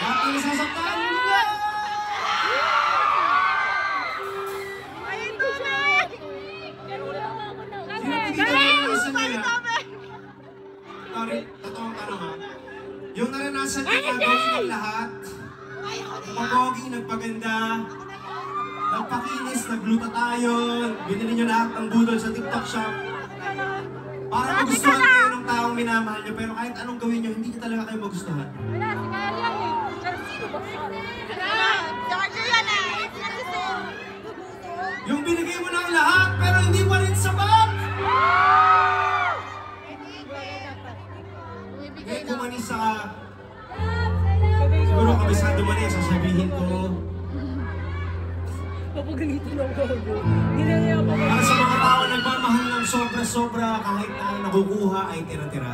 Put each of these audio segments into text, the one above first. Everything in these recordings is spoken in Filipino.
Lahat ng nasasaktan mo na! Totoong tanong ha. Yung naranasan niya gawin ng lahat, pagoging, nagpaganda, nagpakinis, naglutatayon, binili niyo lahat ng budol sa TikTok shop. Para magustuhan kayo ng taong minamahal niyo, pero kahit anong gawin niyo, hindi niyo talaga kayo magustuhan. Wala, si Kaya yan eh. Pero sino ba siya? Georgia yan eh. Yung binigay mo ng lahat, pero hindi pa rin sapat! Ngayon kumanis ka. Siguro kabisado mo na yung sasabihin ko. Papagalitan ako. Hindi na niya ako. Para sa mga tao nagmamahal ng sobra-sobra, kahit na nakukuha ay tira-tira.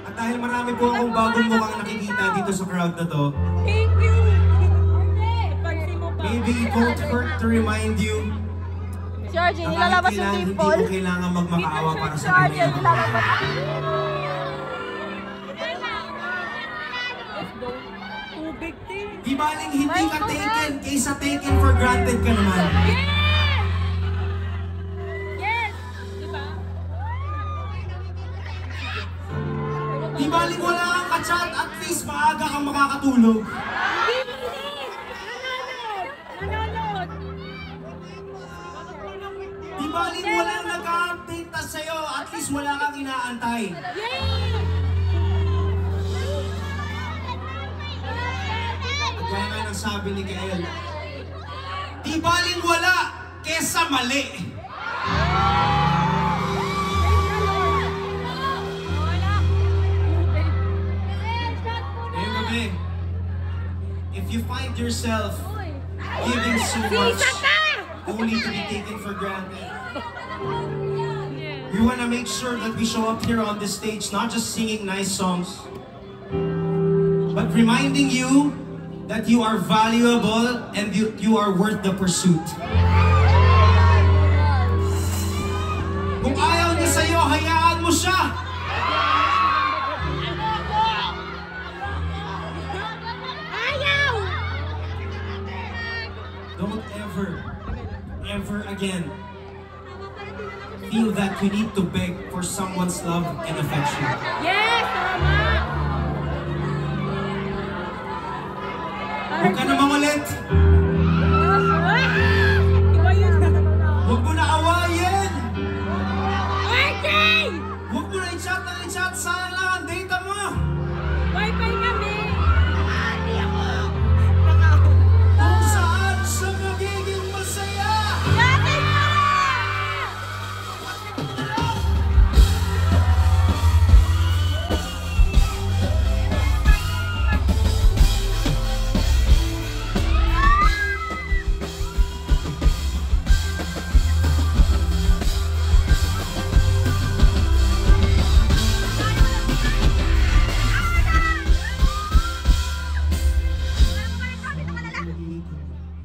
At dahil marami po akong bagong mukhang nakikita dito sa crowd na to, Thank you! maybe it won't hurt to remind you Georgie, na nilalabas kahit yung kailan, hindi dimple. mo kailangan magmakaawa para sa Georgie, kanila. nilalabas. Tubig din. Di baling hindi ka taken, kaysa taken for granted ka naman. Yes! Diba? Di baling wala kang ka-chat, at least maaga kang makakatulog. Nanonood! Di baling walang nag-update na sa'yo, at least wala kang inaantay. Kaya nga nang sabi ni Kael, di baling wala, kesa mali. Ngayong gabi, if you find yourself giving so much only to be taken for granted, we want to make sure that we show up here on this stage not just singing nice songs, but reminding you that you are valuable and you are worth the pursuit. Kung ayaw niya sa'yo, hayaan mo siya! Ayaw! Don't ever again feel that you need to beg for someone's love and affection. Yes! Tama! Huwag ka na mangulit! Iba yun. Huwag mo na awayin! RJ! Huwag mo na i-chat na i-chat! Sana lang ang data mo! Wi-Fi kami! Kung saan siya magiging masaya! Yakin mo!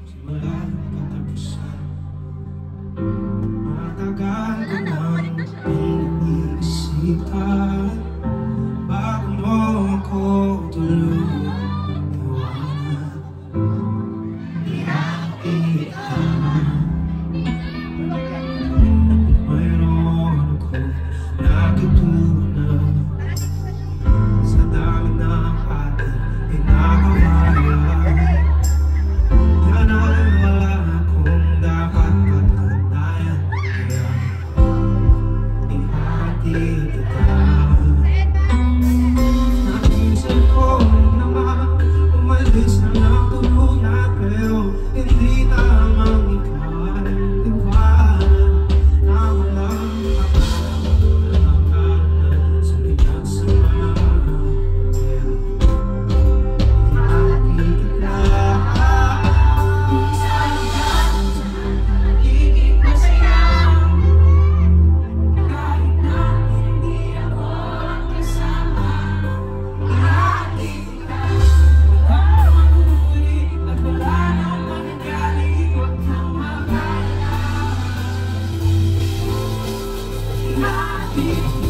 Simula katapusan, matagal ko nang iniisipan bago mo ako tulungan iwanan. Mayroon ako natutunan sa dami ng ating ginagawa. Yan ay wala akong dapat pagkantayan, kaya ihatid kita. Naisip ko naman umalis na ng tuluyan, pero hindi tamang ikaw ay iwanan na walang akala sa linyang sama. Kaya ihatid kita. Happy